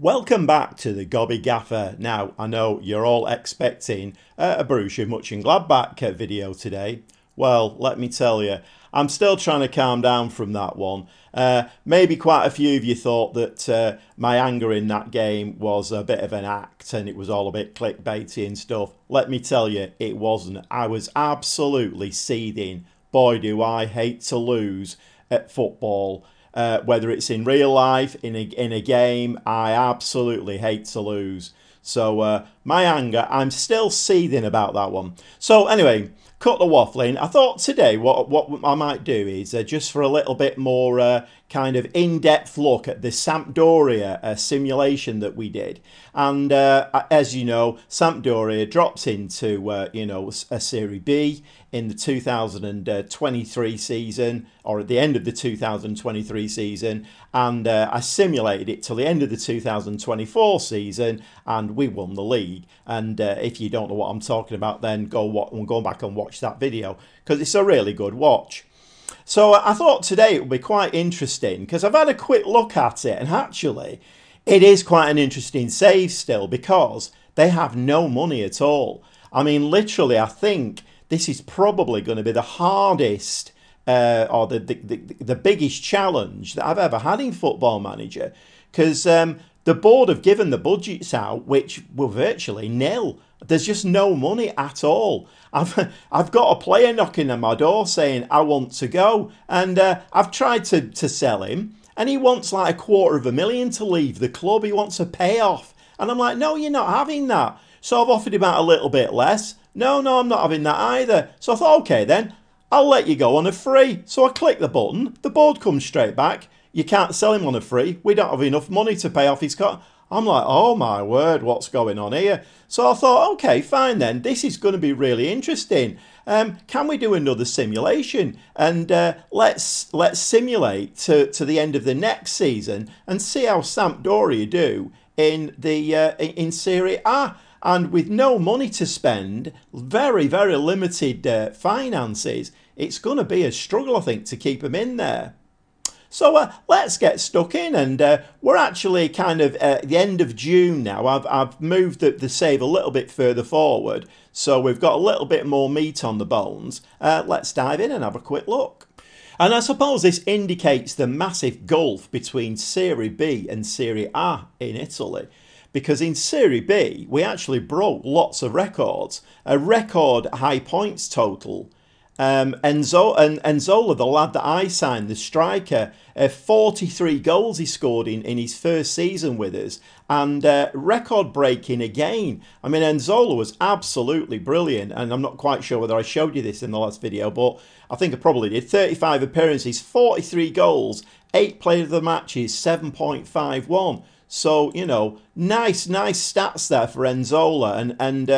Welcome back to the Gobby Gaffer. Now, I know you're all expecting a Borussia Mönchengladbach video today. Well, let me tell you, I'm still trying to calm down from that one. Maybe quite a few of you thought that my anger in that game was a bit of an act and it was all a bit clickbaity and stuff. Let me tell you, it wasn't. I was absolutely seething. Boy, do I hate to lose at football. Whether it's in real life, in a game, I absolutely hate to lose. So my anger, I'm still seething about that one. So anyway, cut the waffling. I thought today what I might do is just for a little bit more kind of in-depth look at the Sampdoria simulation that we did. And as you know, Sampdoria dropped into a Serie B in the 2023 season, or at the end of the 2023 season, and I simulated it till the end of the 2024 season, and we won the league. And if you don't know what I'm talking about, then go back and watch that video, because it's a really good watch. So I thought today it would be quite interesting, because I've had a quick look at it, and actually it is quite an interesting save still, because they have no money at all. I mean, literally, I think this is probably going to be the hardest or the biggest challenge that I've ever had in Football Manager, because the board have given the budgets out which were virtually nil. There's just no money at all. I've got a player knocking on my door saying I want to go, and I've tried to sell him, and he wants like $250,000 to leave the club. He wants a payoff, and I'm like, no, you're not having that. So I've offered him out a little bit less. No, I'm not having that either. So I thought, okay then, I'll let you go on a free. So I click the button, the board comes straight back. You can't sell him on a free. We don't have enough money to pay off his cut. I'm like, oh my word, what's going on here? So I thought, okay, fine then. This is going to be really interesting. Can we do another simulation? And let's simulate to the end of the next season and see how Sampdoria do in Serie A. And with no money to spend, very, very limited finances, it's going to be a struggle, I think, to keep them in there. So let's get stuck in, and we're actually kind of at the end of June now. I've moved the save a little bit further forward, so we've got a little bit more meat on the bones. Let's dive in and have a quick look. And I suppose this indicates the massive gulf between Serie B and Serie A in Italy. Because in Serie B, we actually broke lots of records. A record high points total. Enzola, the lad that I signed, the striker, 43 goals he scored in his first season with us. And record breaking again. I mean, Enzola was absolutely brilliant. And I'm not quite sure whether I showed you this in the last video, but I think I probably did. 35 appearances, 43 goals, 8 player of the matches, 7.51. So, nice stats there for Enzola. And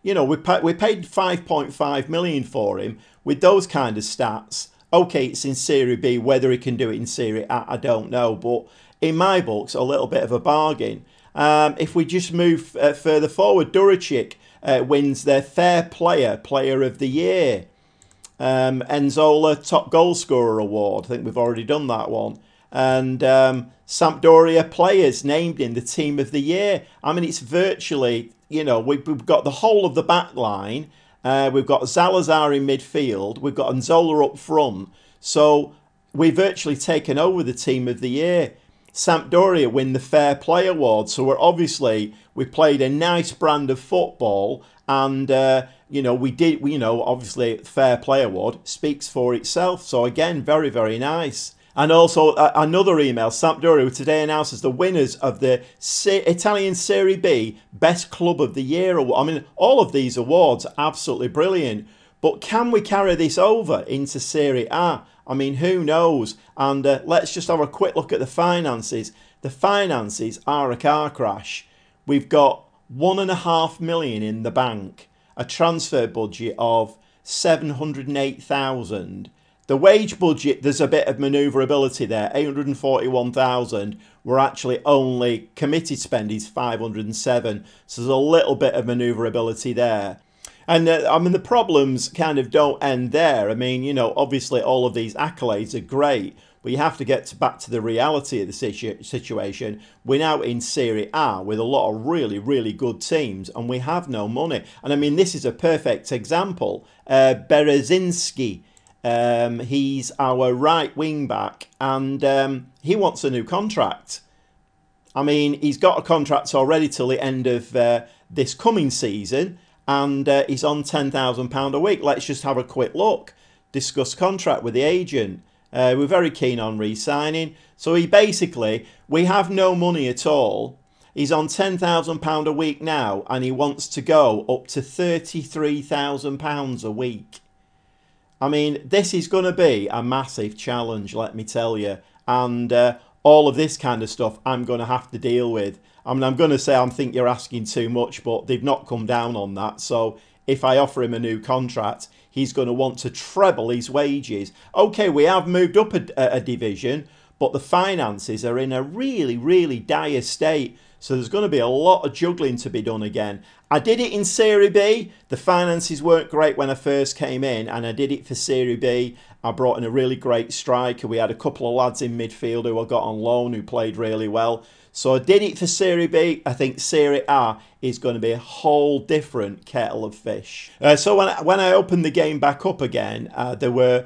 we paid 5.5 million for him with those kind of stats. Okay, it's in Serie B. Whether he can do it in Serie A, I don't know. But in my books, a little bit of a bargain. If we just move further forward, Duricic wins their Player of the Year. Enzola, Top Goal Scorer Award. I think we've already done that one. And Sampdoria players named in the Team of the Year. I mean, it's virtually, we've got the whole of the back line. We've got Salazar in midfield. We've got Enzola up front. So we've virtually taken over the Team of the Year. Sampdoria win the Fair Play Award. So we played a nice brand of football. And, obviously, Fair Play Award speaks for itself. So again, very, very nice. And also another email, Sampdoria today announces the winners of the Italian Serie B Best Club of the Year award. I mean, all of these awards are absolutely brilliant. But can we carry this over into Serie A? I mean, who knows? And let's just have a quick look at the finances. The finances are a car crash. We've got £1.5 million in the bank, a transfer budget of 708,000. The wage budget, there's a bit of manoeuvrability there. 841,000. We're actually only committed spend is 507. So there's a little bit of manoeuvrability there. And the problems kind of don't end there. I mean, obviously all of these accolades are great, But you have to get back to the reality of the situation. We're now in Serie A with a lot of really, really good teams, and we have no money. And I mean, this is a perfect example. Berezinski, he's our right wing back, and he wants a new contract. I mean, he's got a contract already till the end of this coming season, and he's on £10,000 a week. Let's just have a quick look. Discuss contract with the agent. We're very keen on re-signing. So we have no money at all. He's on £10,000 a week now, and he wants to go up to £33,000 a week. I mean, this is going to be a massive challenge, let me tell you. And all of this kind of stuff I'm going to have to deal with. I mean, I'm going to say I think you're asking too much, but they've not come down on that. So if I offer him a new contract, he's going to want to treble his wages. Okay, we have moved up a division, but the finances are in a really, really dire state. So there's going to be a lot of juggling to be done again. I did it in Serie B. The finances weren't great when I first came in, and I did it for Serie B. I brought in a really great striker. We had a couple of lads in midfield who I got on loan who played really well. So I did it for Serie B. I think Serie A is going to be a whole different kettle of fish. So when I opened the game back up again, there were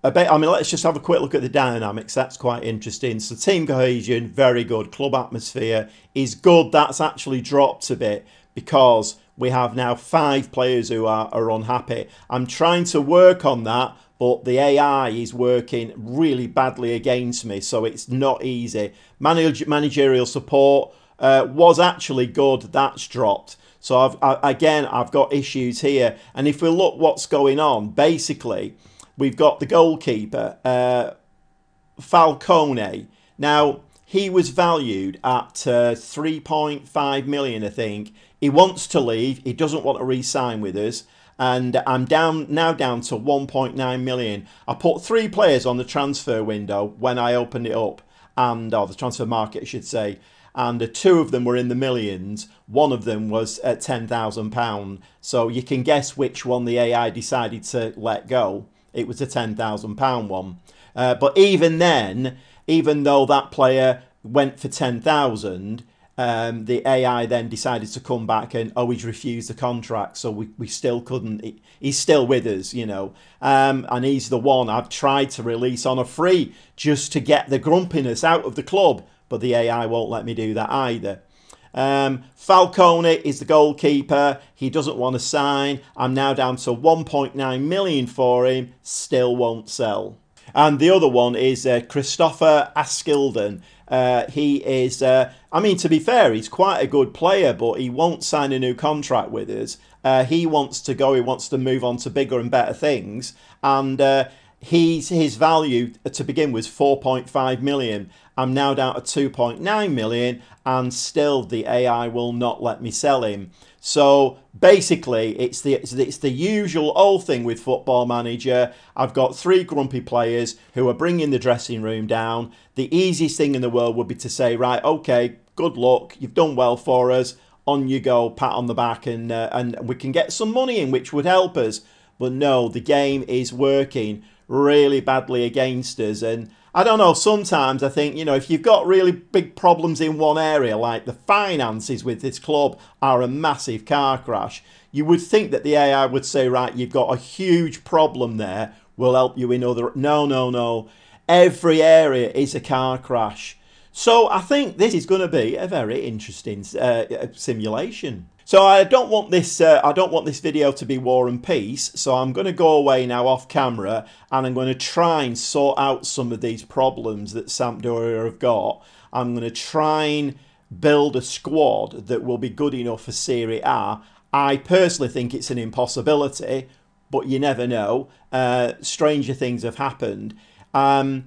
a bit. I mean, let's just have a quick look at the dynamics. That's quite interesting. So team cohesion, very good. Club atmosphere is good. That's actually dropped a bit because we have now 5 players who are unhappy. I'm trying to work on that, but the AI is working really badly against me, so it's not easy. Managerial support was actually good. That's dropped. So I've got issues here. And if we look what's going on, basically, we've got the goalkeeper, Falcone. Now, he was valued at 3.5 million, I think. He wants to leave. He doesn't want to re-sign with us. And I'm now down to 1.9 million. I put 3 players on the transfer window when I opened it up, or the transfer market, I should say. And 2 of them were in the millions. One of them was at £10,000. So you can guess which one the AI decided to let go. It was a £10,000 one. But even then, even though that player went for 10,000, the AI then decided to come back and he's refused the contract, so we still couldn't. He's still with us, you know, and he's the one I've tried to release on a free just to get the grumpiness out of the club, but the AI won't let me do that either. Falcone is the goalkeeper. He doesn't want to sign. I'm now down to 1.9 million for him. Still won't sell. And the other one is Christopher Askilden. He is, I mean, to be fair, he's quite a good player, but he won't sign a new contract with us. He wants to go, he wants to move on to bigger and better things. And his value to begin with 4.5 million. I'm now down to 2.9 million, and still the AI will not let me sell him. So basically, it's the usual old thing with Football Manager. I've got 3 grumpy players who are bringing the dressing room down. The easiest thing in the world would be to say, right, okay, good luck, you've done well for us, on you go, pat on the back, and we can get some money in, which would help us. But no, the game is working really badly against us. And I don't know, sometimes I think, you know, if you've got really big problems in one area, like the finances with this club are a massive car crash, you would think that the AI would say, right, you've got a huge problem there, we'll help you in other... No. Every area is a car crash. So I think this is going to be a very interesting simulation. So I don't want this video to be War and Peace. So I'm going to go away now off camera, and I'm going to try and sort out some of these problems that Sampdoria have got. I'm going to try and build a squad that will be good enough for Serie A. I personally think it's an impossibility, but you never know. Stranger things have happened. The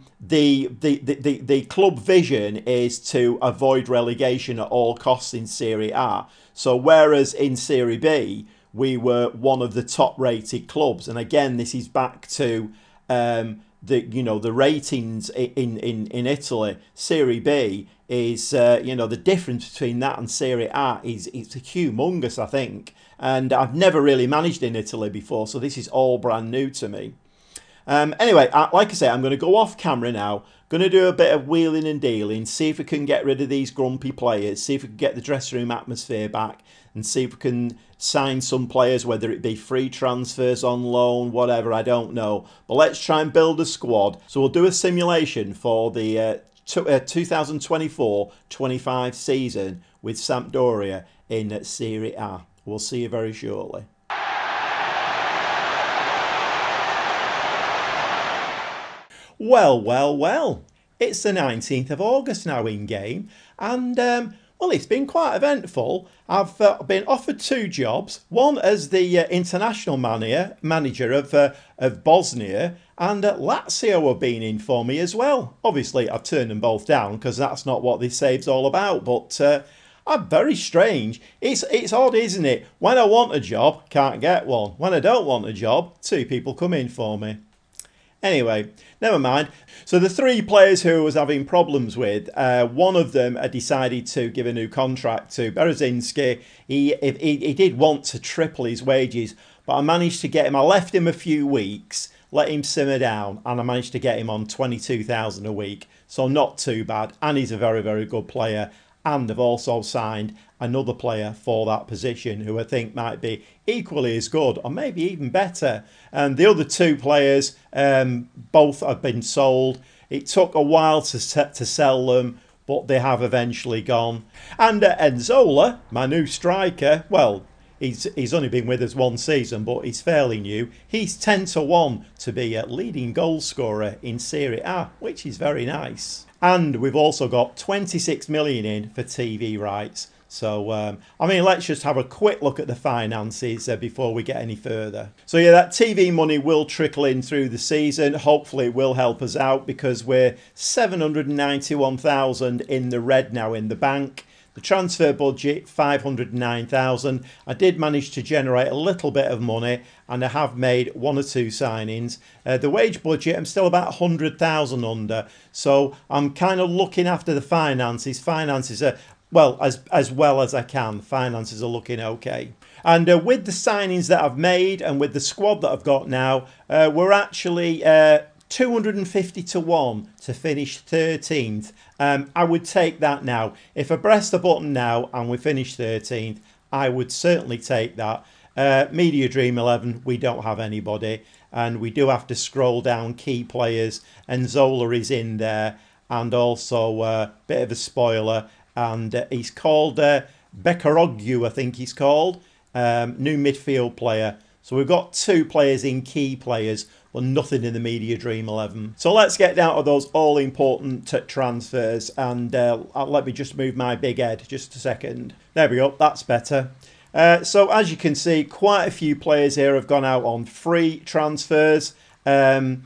club vision is to avoid relegation at all costs in Serie A. So whereas in Serie B we were one of the top rated clubs, and again this is back to the ratings in Italy. Serie B is the difference between that and Serie A is humongous, I think, and I've never really managed in Italy before, so this is all brand new to me. Anyway, like I say, I'm going to go off camera now. Going to do a bit of wheeling and dealing, see if we can get rid of these grumpy players, see if we can get the dressing room atmosphere back, and see if we can sign some players, whether it be free transfers, on loan, whatever, I don't know. But let's try and build a squad. So we'll do a simulation for the 2024-25 season with Sampdoria in Serie A. We'll see you very shortly. Well. It's the 19th of August now in game, and well, it's been quite eventful. I've been offered 2 jobs, one as the international manager of Bosnia, and Lazio have been in for me as well. Obviously, I've turned them both down because that's not what this save's all about, but I'm very strange. It's odd, isn't it? When I want a job, can't get one. When I don't want a job, 2 people come in for me. Anyway, never mind. So the 3 players who I was having problems with, one of them I decided to give a new contract to, Berezzinski. He did want to triple his wages, but I managed to get him. I left him a few weeks, let him simmer down, and I managed to get him on 22,000 a week. So not too bad, and he's a very, very good player. And I've also signed another player for that position who I think might be equally as good or maybe even better. And the other 2 players, both have been sold. It took a while to sell them, but they have eventually gone. And Nzola, my new striker, well, he's only been with us 1 season, but he's fairly new. He's 10-1 to be a leading goal scorer in Serie A, which is very nice. And we've also got 26 million in for TV rights. So, I mean, let's just have a quick look at the finances before we get any further. So, yeah, that TV money will trickle in through the season. Hopefully it will help us out because we're 791,000 in the red now in the bank. The transfer budget, 509,000. I did manage to generate a little bit of money and I have made 1 or 2 signings. The wage budget, I'm still about 100,000 under. So I'm kind of looking after the finances. Finances are, well as I can. Finances are looking okay. And with the signings that I've made and with the squad that I've got now, we're actually 250-1 to finish 13th. I would take that now. If I press the button now and we finish 13th, I would certainly take that. Media Dream 11, we don't have anybody. And we do have to scroll down key players. And Zola is in there. And also a bit of a spoiler. And he's called Bekaroglu, I think he's called. New midfield player. So we've got 2 players in key players, but nothing in the Media Dream 11. So let's get down to those all-important transfers. And let me just move my big head just a second. There we go, that's better. So as you can see, quite a few players here have gone out on free transfers. Gima,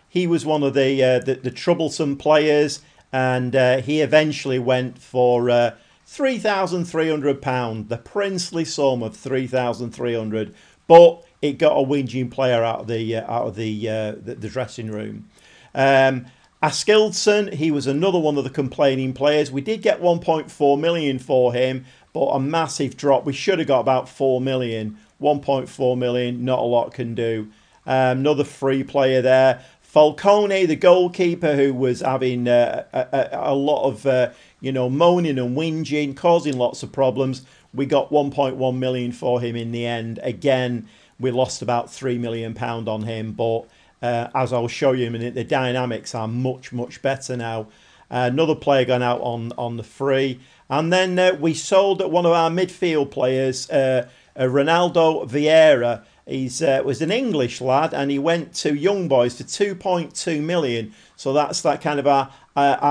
he was one of the troublesome players. And he eventually went for £3,300, the princely sum of £3,300, but it got a whinging player out of the dressing room. Askildsen, he was another one of the complaining players. We did get 1.4 million for him, but a massive drop. We should have got about 4 million. 1.4 million, not a lot can do. Another free player there. Falcone, the goalkeeper, who was having a lot of moaning and whinging, causing lots of problems. We got 1.1 million for him in the end. Again, we lost about £3 million on him, but as I'll show you in a minute, the dynamics are much, much better now. Another player gone out on the free. And then we sold one of our midfield players, Ronaldo Vieira. He was an English lad and he went to Young Boys for 2.2 million. So that's that kind of our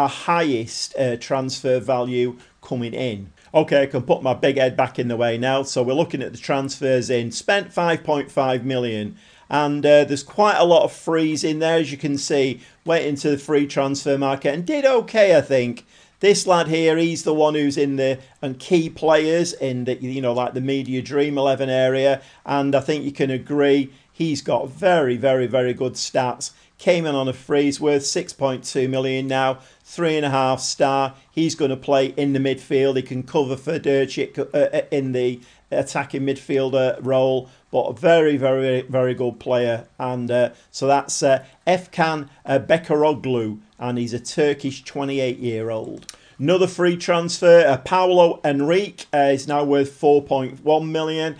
highest transfer value coming in. Okay, I can put my big head back in the way now. So we're looking at the transfers in. Spent 5.5 million. And there's quite a lot of frees in there, as you can see. Went into the free transfer market and did okay, I think. This lad here, he's the one who's in the key players in the, like the Media Dream 11 area. And I think you can agree He's got very, very, very good stats. Came in on a free. He's worth 6.2 million now. 3.5 star. He's going to play in the midfield. He can cover for Dirchik in the attacking midfielder role. But a very, very, very good player. And so that's Efkan Bekaroglu. And he's a Turkish 28-year-old. Another free transfer, Paulo Henrique is now worth 4.1 million.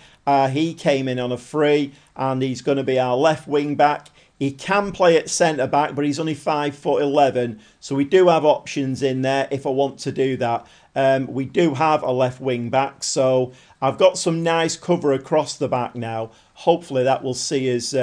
He came in on a free and he's going to be our left wing back. He can play at centre back, but he's only 5'11", so we do have options in there if I want to do that. We do have a left wing back, so I've got some nice cover across the back now. Hopefully that will see us,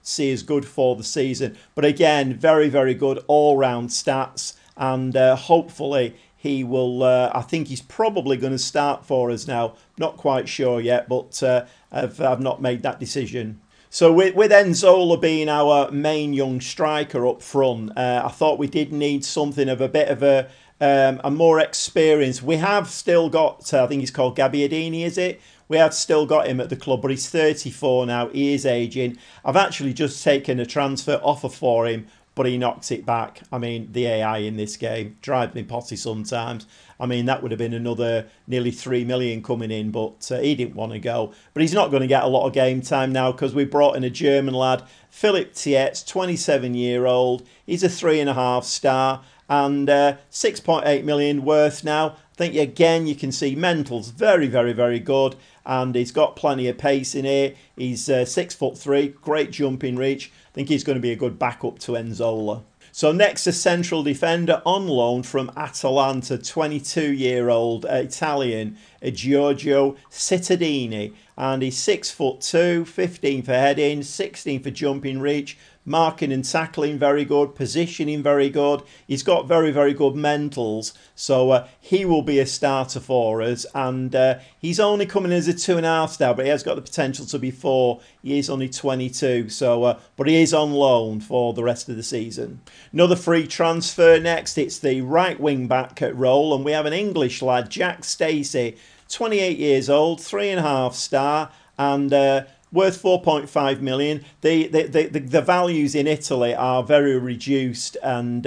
see us good for the season. But again, very, very good all-round stats, and hopefully he will. I think he's probably going to start for us now. Not quite sure yet, but I've not made that decision. So with Nzola being our main young striker up front, I thought we did need something of a bit of a more experience. We have still got, I think he's called Gabbiadini, is it? We have still got him at the club, but he's 34 now. He is aging. I've actually just taken a transfer offer for him, but he knocks it back. I mean, the AI in this game drives me potty sometimes. I mean, that would have been another nearly 3 million coming in, but he didn't want to go. But he's not going to get a lot of game time now because we brought in a German lad, Philip Tietz, 27-year-old. He's a 3.5 star and 6.8 million worth now. I think, again, you can see mental's very, very, very good. And he's got plenty of pace in here. He's 6'3", great jumping reach. I think he's going to be a good backup to Nzola. So next, a central defender on loan from Atalanta, 22-year-old Italian, Giorgio Cittadini. And he's 6'2", 15 for heading, 16 for jumping reach. Marking and tackling very good, positioning very good. He's got very, very good mentals. So he will be a starter for us. And he's only coming as a 2.5 star, but he has got the potential to be 4. He is only 22. So, but he is on loan for the rest of the season. Another free transfer next. It's the right wing back role. And we have an English lad, Jack Stacey, 28 years old, 3.5 star. And worth 4.5 million. The values in Italy are very reduced, and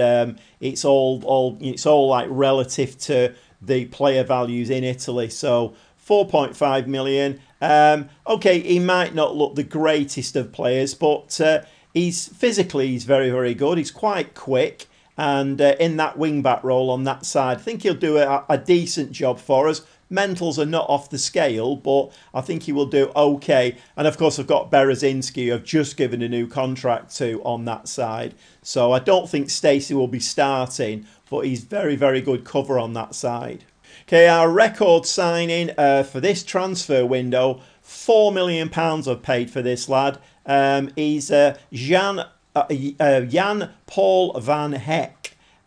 it's all like relative to the player values in Italy. So 4.5 million. Okay, he might not look the greatest of players, but he's very, very good. He's quite quick, and in that wing back role on that side, I think he'll do a decent job for us. Mentals are not off the scale, but I think he will do okay. And of course, I've got Berezinski, who I've just given a new contract to on that side. So I don't think Stacey will be starting, but he's very, very good cover on that side. Okay, our record signing for this transfer window, £4 million I've paid for this lad. He's Jan Paul van Heck.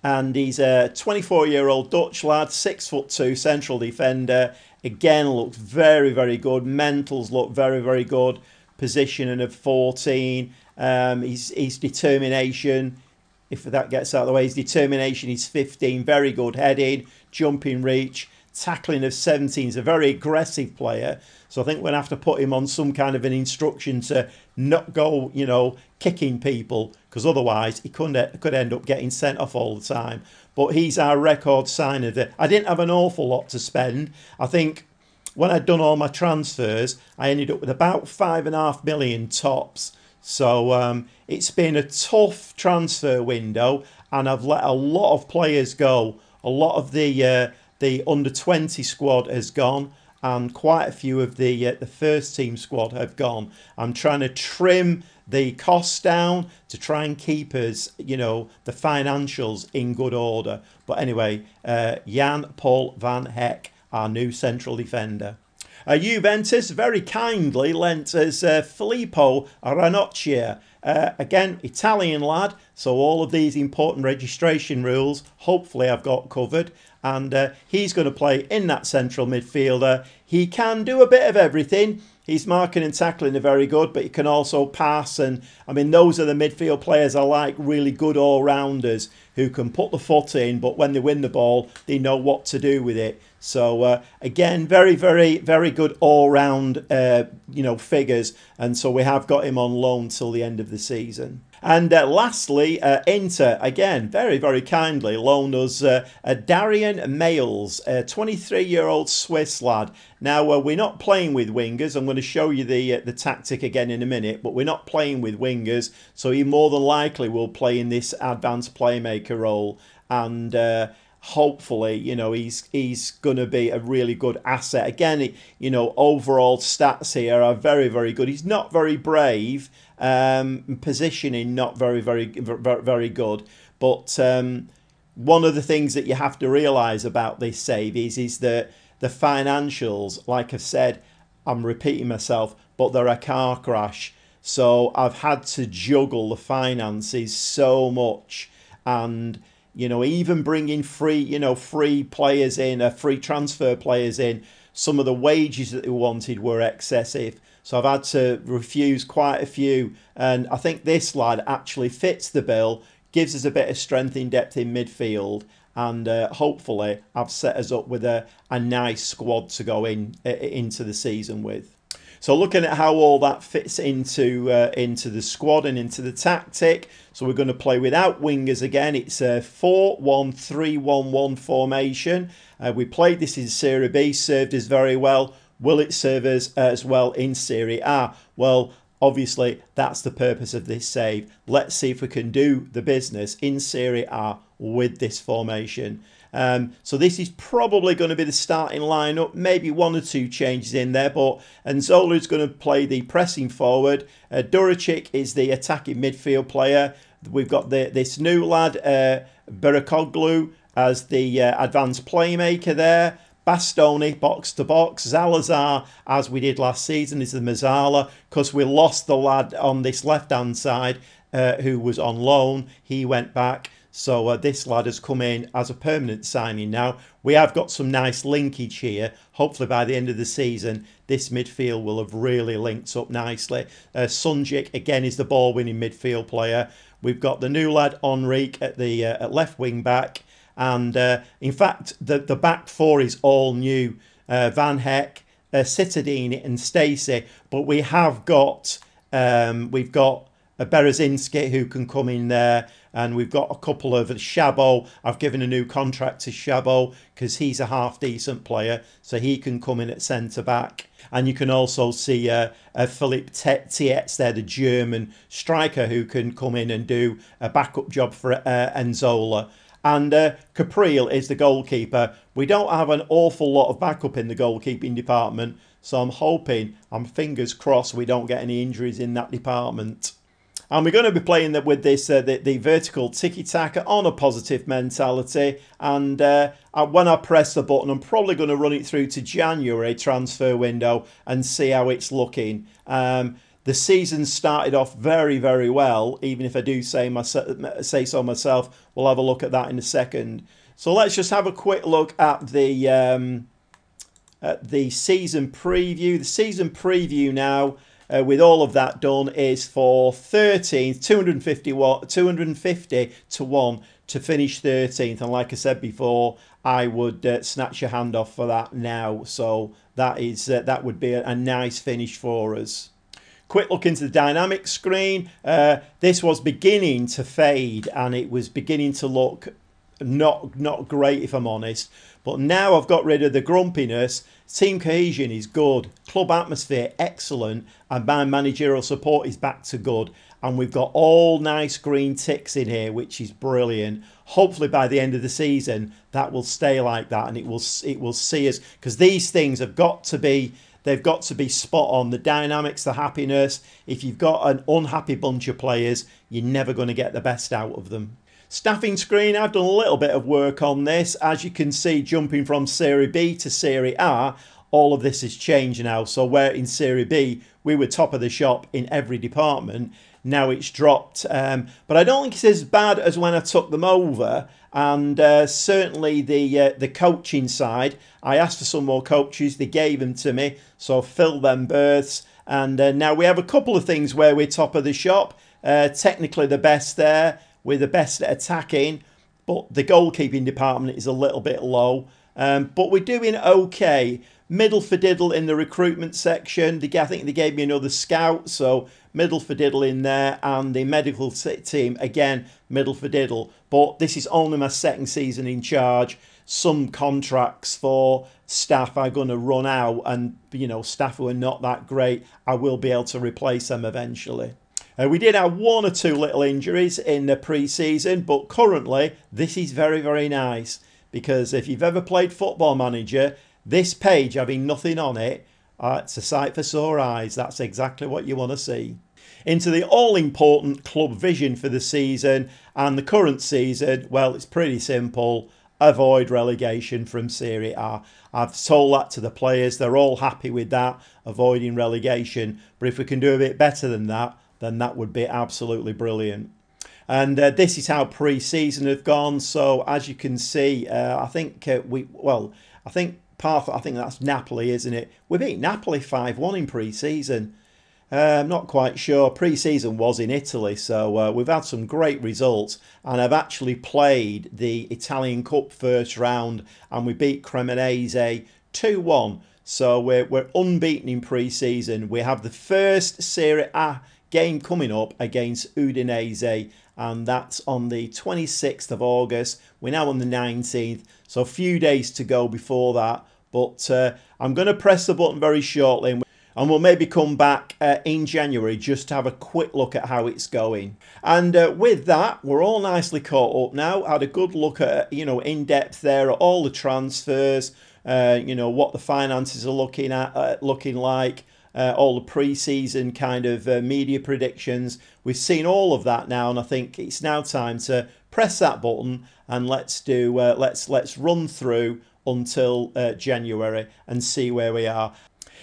And he's a 24-year-old Dutch lad, 6'2", central defender. Again, looks very, very good. Mentals look very, very good. Positioning of 14. His determination, if that gets out of the way, his determination is 15. Very good heading, jumping reach. Tackling of 17. He's a very aggressive player. So I think we're going to have to put him on some kind of an instruction to not go, kicking people, because otherwise he could end up getting sent off all the time. But he's our record signer. I didn't have an awful lot to spend. I think when I'd done all my transfers, I ended up with about 5.5 million tops. So it's been a tough transfer window, and I've let a lot of players go. A lot of the under-20 squad has gone, and quite a few of the first team squad have gone. I'm trying to trim the costs down to try and keep us, the financials in good order. But anyway, Jan Paul van Heck, our new central defender. Juventus very kindly lent us Filippo Ranocchia. Again, Italian lad, so all of these important registration rules, hopefully I've got covered. And he's going to play in that central midfielder. He can do a bit of everything. His marking and tackling are very good, but he can also pass. And I mean, those are the midfield players I like, really good all-rounders who can put the foot in, but when they win the ball, they know what to do with it. So again, very, very, very good all-round, figures. And so we have got him on loan till the end of the season. And lastly, Inter, again, very, very kindly loaned us Darian Males, a 23-year-old Swiss lad. Now, we're not playing with wingers. I'm going to show you the tactic again in a minute, but we're not playing with wingers, so he more than likely will play in this advanced playmaker role. And hopefully, he's going to be a really good asset. Again, overall stats here are very, very good. He's not very brave. Positioning not very, very, very good. But one of the things that you have to realise about this save is that the financials, like I've said, I'm repeating myself, but they're a car crash. So I've had to juggle the finances so much, and even bringing free players in, free transfer players in, some of the wages that they wanted were excessive. So I've had to refuse quite a few. And I think this lad actually fits the bill, gives us a bit of strength in depth in midfield. And hopefully I've set us up with a nice squad to go into the season with. So looking at how all that fits into the squad and into the tactic. So we're going to play without wingers again. It's a 4-1-3-1-1 formation. We played this in Serie B, served us very well. Will it serve us as well in Serie A? Well, obviously, that's the purpose of this save. Let's see if we can do the business in Serie A with this formation. So this is probably going to be the starting lineup, maybe one or two changes in there, but Nzola is going to play the pressing forward. Duricic is the attacking midfield player. We've got this new lad, Berekoglu, as the advanced playmaker there. Bastoni, box to box. Zalazar, as we did last season, is the Mazzala, because we lost the lad on this left-hand side who was on loan. He went back. So this lad has come in as a permanent signing now. We have got some nice linkage here. Hopefully by the end of the season, this midfield will have really linked up nicely. Sunjic, again, is the ball-winning midfield player. We've got the new lad, Enrique, at the at left wing-back. And in fact, the back four is all new. Van Heck, Citadini and Stacey. But we have got, we've got Berezinski who can come in there. And we've got a couple of Chabot. I've given a new contract to Chabot because he's a half-decent player. So he can come in at centre-back. And you can also see Philippe Tietz there, the German striker who can come in and do a backup job for Nzola. And Capriel is the goalkeeper. We don't have an awful lot of backup in the goalkeeping department. So I'm fingers crossed we don't get any injuries in that department. And we're going to be playing with this the vertical tiki-taka on a positive mentality. And when I press the button, I'm probably going to run it through to January transfer window and see how it's looking. The season started off very, very well, even if I do say so myself. We'll have a look at that in a second. So let's just have a quick look at the season preview. The season preview now, with all of that done, is for 13th, 250 to 1 to finish 13th. And like I said before, I would snatch your hand off for that now. So that would be a nice finish for us. Quick look into the dynamic screen. This was beginning to fade and it was beginning to look not great, if I'm honest. But now I've got rid of the grumpiness. Team cohesion is good. Club atmosphere, excellent. And my managerial support is back to good. And we've got all nice green ticks in here, which is brilliant. Hopefully by the end of the season, that will stay like that. And it will see us, because these things have got to be... They've got to be spot on. The dynamics, the happiness. If you've got an unhappy bunch of players, you're never going to get the best out of them. Staffing screen, I've done a little bit of work on this. As you can see, jumping from Serie B to Serie A, all of this has changed now. So where in Serie B, we were top of the shop in every department. Now it's dropped. But I don't think it's as bad as when I took them over. And certainly the coaching side, I asked for some more coaches. They gave them to me. So I filled them berths. And now we have a couple of things where we're top of the shop. Technically the best there. We're the best at attacking. But the goalkeeping department is a little bit low. But we're doing okay. Middle for diddle in the recruitment section. I think they gave me another scout, so middle for diddle in there. And the medical team, again, middle for diddle. But this is only my second season in charge. Some contracts for staff are going to run out, and staff who are not that great, I will be able to replace them eventually. We did have one or two little injuries in the pre-season, but currently this is very, very nice, because if you've ever played Football Manager, this page having nothing on it, it's a sight for sore eyes. That's exactly what you want to see. Into the all-important club vision for the season and the current season, well, it's pretty simple. Avoid relegation from Serie A. I've told that to the players. They're all happy with that, avoiding relegation. But if we can do a bit better than that, then that would be absolutely brilliant. And this is how pre-season have gone. So as you can see, I think that's Napoli, isn't it? We beat Napoli 5-1 in pre-season. I'm not quite sure. Pre-season was in Italy, so we've had some great results. And I've actually played the Italian Cup first round, and we beat Cremonese 2-1. So we're unbeaten in pre-season. We have the first Serie A game coming up against Udinese, and that's on the 26th of August. We're now on the 19th, so a few days to go before that. But I'm going to press the button very shortly, and we'll maybe come back in January just to have a quick look at how it's going. And with that, we're all nicely caught up now. Had a good look at, in depth there at all the transfers, what the finances are looking like, all the pre-season kind of media predictions. We've seen all of that now, and I think it's now time to press that button and let's run through until January and see where we are.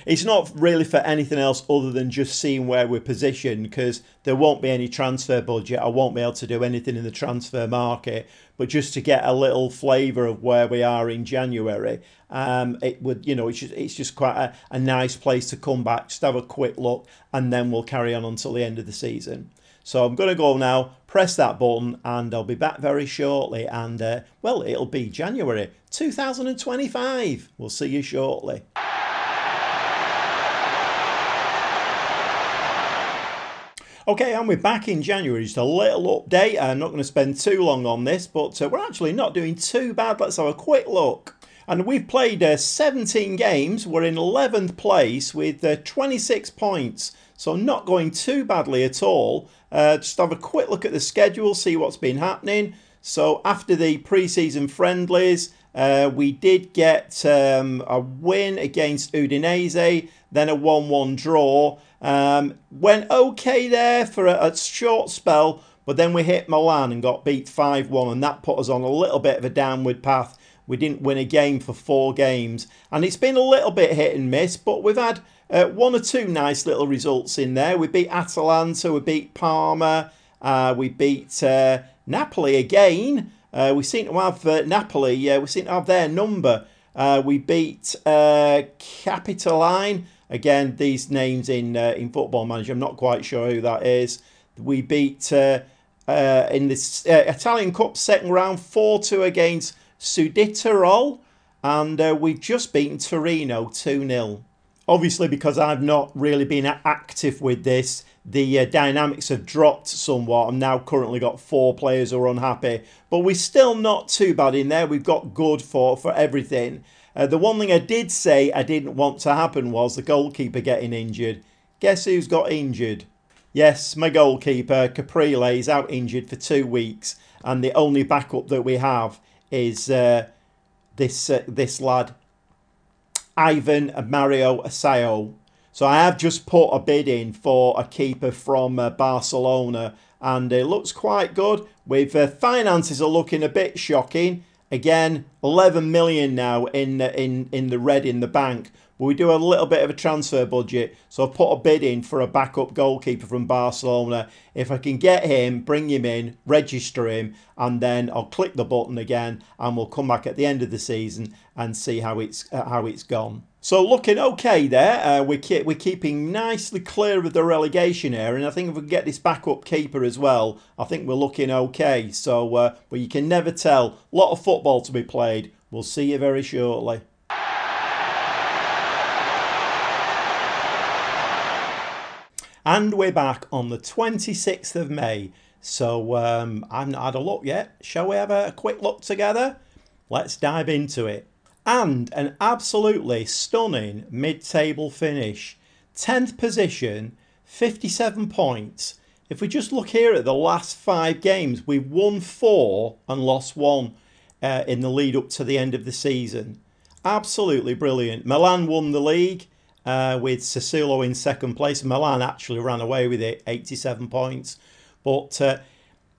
It's not really for anything else other than just seeing where we're positioned, because there won't be any transfer budget. I won't be able to do anything in the transfer market, but just to get a little flavour of where we are in January. It's just quite a nice place to come back, just have a quick look, and then we'll carry on until the end of the season. So I'm going to go now, press that button, and I'll be back very shortly. And, it'll be January 2025. We'll see you shortly. Okay, and we're back in January. Just a little update. I'm not going to spend too long on this, but we're actually not doing too bad. Let's have a quick look. And we've played 17 games. We're in 11th place with 26 points. So not going too badly at all. Just have a quick look at the schedule, see what's been happening. So after the pre-season friendlies, we did get a win against Udinese, then a 1-1 draw. Went okay there for a short spell, but then we hit Milan and got beat 5-1, and that put us on a little bit of a downward path. We didn't win a game for 4 games, and it's been a little bit hit and miss, but we've had one or two nice little results in there. We beat Atalanta, we beat Parma, we beat Napoli again. We seem to have Napoli, we seem to have their number. We beat Capitoline. Again, these names in Football Manager, I'm not quite sure who that is. We beat, in this Italian Cup second round, 4-2 against Suditerol. And we've just beaten Torino 2-0. Obviously, because I've not really been active with this, the dynamics have dropped somewhat. I've now currently got 4 players who are unhappy. But we're still not too bad in there. We've got good for everything. The one thing I did say I didn't want to happen was the goalkeeper getting injured. Guess who's got injured? Yes, my goalkeeper, Caprile, is out injured for 2 weeks. And the only backup that we have is this lad, Ivan Mario Asao. So I have just put a bid in for a keeper from Barcelona, and it looks quite good. With finances are looking a bit shocking. Again, 11 million now in the red in the bank. But we do a little bit of a transfer budget. So I've put a bid in for a backup goalkeeper from Barcelona. If I can get him, bring him in, register him, and then I'll click the button again, and we'll come back at the end of the season and see how it's gone. So looking okay there. We're keeping nicely clear of the relegation area, and I think if we can get this backup keeper as well, I think we're looking okay. So, but you can never tell. A lot of football to be played. We'll see you very shortly. And we're back on the 26th of May. So I've not had a look yet. Shall we have a quick look together? Let's dive into it. And an absolutely stunning mid-table finish. 10th position, 57 points. If we just look here at the last 5 games, we've won 4 and lost 1 in the lead up to the end of the season. Absolutely brilliant. Milan won the league with Sassuolo in second place. Milan actually ran away with it, 87 points. But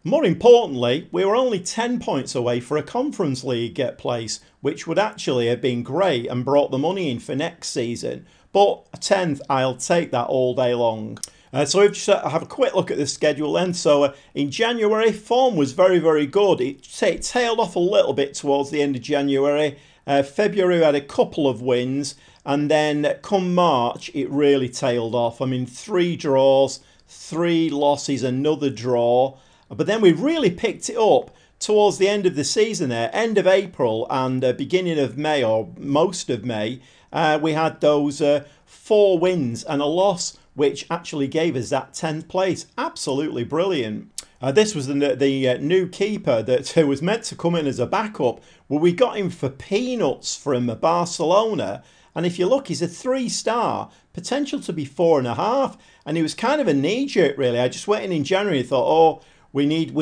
more importantly, we were only 10 points away for a Conference League place, which would actually have been great and brought the money in for next season. But a 10th, I'll take that all day long. So we've just have a quick look at the schedule then. So in January, form was very, very good. It tailed off a little bit towards the end of January. February we had a couple of wins. And then come March, it really tailed off. I mean, 3 draws, 3 losses, another draw. But then we really picked it up towards the end of the season there, end of April and beginning of May, or most of May. We had those 4 wins and a loss, which actually gave us that 10th place. Absolutely brilliant. This was the new keeper that was meant to come in as a backup. Well, we got him for peanuts from Barcelona. And if you look, he's a 3-star, potential to be 4.5. And he was kind of a knee-jerk, really. I just went in January and thought, oh, we need,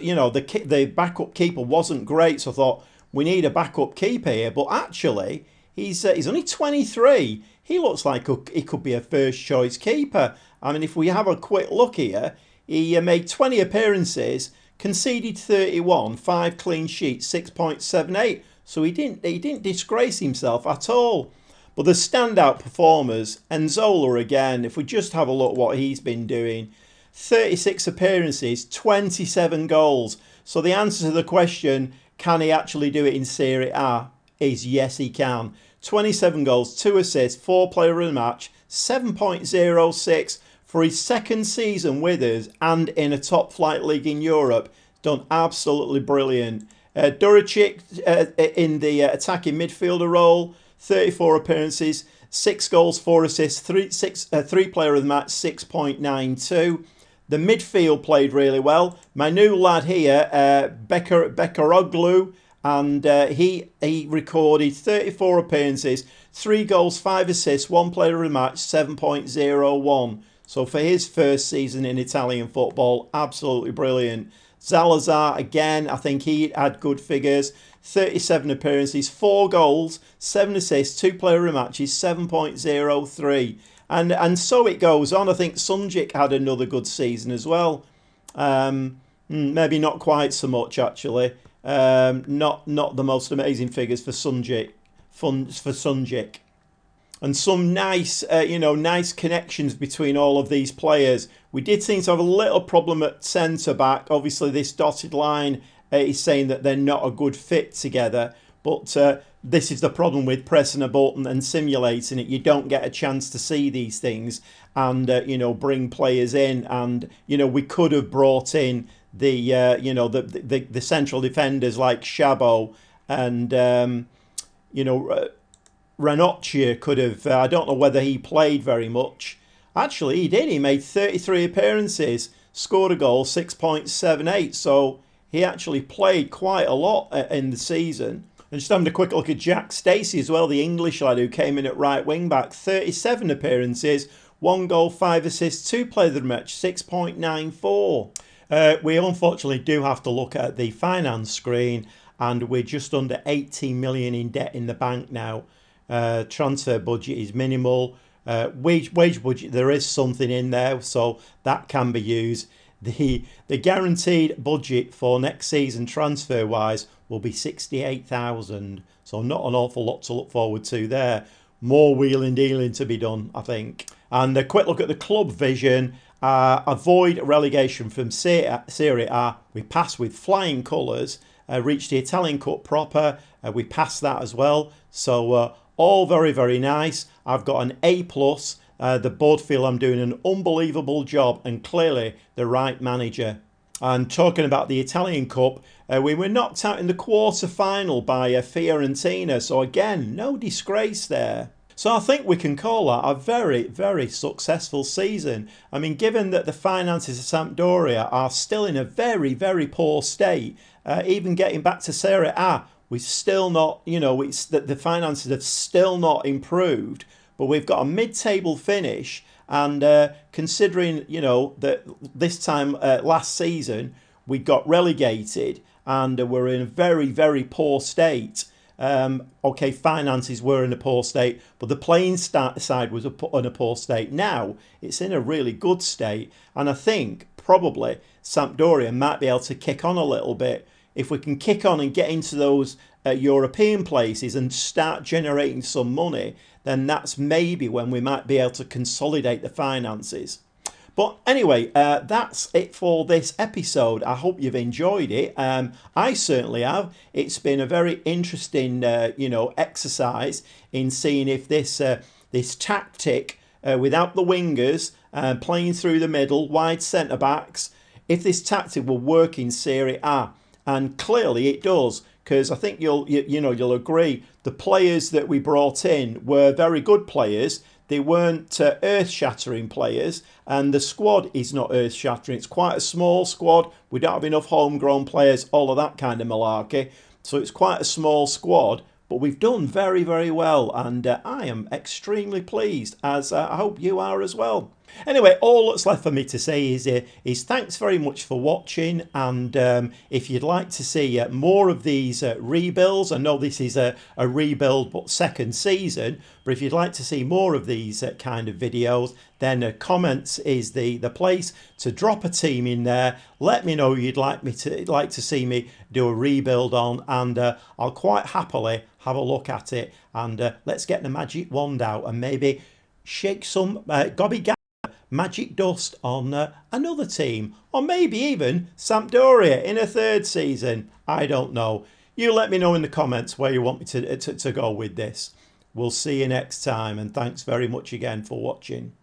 you know, the backup keeper wasn't great. So I thought, we need a backup keeper here. But actually, he's only 23. He looks like he could be a first-choice keeper. I mean, if we have a quick look here, he made 20 appearances, conceded 31, 5 clean sheets, 6.78. So he didn't disgrace himself at all. But the standout performers, Nzola again, if we just have a look what he's been doing, 36 appearances, 27 goals. So the answer to the question, can he actually do it in Serie A, is yes, he can. 27 goals, 2 assists, 4 player of the match, 7.06 for his second season with us and in a top flight league in Europe. Done absolutely brilliant. Duricic in the attacking midfielder role, 34 appearances, 6 goals, 4 assists, 3 player of the match, 6.92. The midfield played really well. My new lad here, Bekaroglu, and he recorded 34 appearances, 3 goals, 5 assists, 1 player of the match, 7.01. So for his first season in Italian football, absolutely brilliant. Salazar, again, I think he had good figures. 37 appearances, 4 goals, 7 assists, 2 player of the matches, 7.03. And so it goes on. I think Sunjic had another good season as well. Maybe not quite so much, actually. Not the most amazing figures for Sunjic. And some nice, nice connections between all of these players. We did seem to have a little problem at centre-back. Obviously, this dotted line is saying that they're not a good fit together. But this is the problem with pressing a button and simulating it. You don't get a chance to see these things and, bring players in. And, we could have brought in the central defenders like Chabot and, Ranocchia could have, I don't know whether he played very much. Actually, he did. He made 33 appearances, scored a goal, 6.78. So he actually played quite a lot in the season. And just having a quick look at Jack Stacey as well, the English lad who came in at right wing back. 37 appearances, 1 goal, 5 assists, 2 players of the match, 6.94. We unfortunately do have to look at the finance screen, and we're just under 18 million in debt in the bank now. Transfer budget is minimal. Wage budget, there is something in there, so that can be used. The guaranteed budget for next season transfer wise will be 68,000, so not an awful lot to look forward to there. More wheeling dealing to be done, I think. And a quick look at the club vision. Avoid relegation from Serie A. We passed with flying colours. Reached the Italian Cup proper. We passed that as well. So all very, very nice. I've got an A+. The board feel I'm doing an unbelievable job and clearly the right manager. And talking about the Italian Cup, we were knocked out in the quarter-final by Fiorentina. So again, no disgrace there. So I think we can call that a very, very successful season. I mean, given that the finances of Sampdoria are still in a very, very poor state, even getting back to Serie A, we've still not, it's that the finances have still not improved. But we've got a mid-table finish, and considering, that this time last season we got relegated and we're in a very, very poor state. Okay, finances were in a poor state, but the playing side was in a poor state. Now it's in a really good state, and I think probably Sampdoria might be able to kick on a little bit. If we can kick on and get into those European places and start generating some money, then that's maybe when we might be able to consolidate the finances. But anyway, that's it for this episode. I hope you've enjoyed it. I certainly have. It's been a very interesting, exercise in seeing if this tactic without the wingers, playing through the middle, wide centre backs, if this tactic will work in Serie A. And clearly it does, because I think you'll agree the players that we brought in were very good players. They weren't earth-shattering players, and the squad is not earth-shattering. It's quite a small squad. We don't have enough homegrown players, all of that kind of malarkey. So it's quite a small squad, but we've done very, very well, and I am extremely pleased, as I hope you are as well. Anyway, all that's left for me to say is thanks very much for watching, and if you'd like to see more of these rebuilds, I know this is a rebuild but second season, but if you'd like to see more of these kind of videos, then comments is the place to drop a team in there. Let me know you'd like to see me do a rebuild on, and I'll quite happily have a look at it, and let's get the magic wand out and maybe shake some Gobby Gaffer magic dust on another team, or maybe even Sampdoria in a third season. I don't know. You let me know in the comments where you want me to go with this. We'll see you next time, and thanks very much again for watching.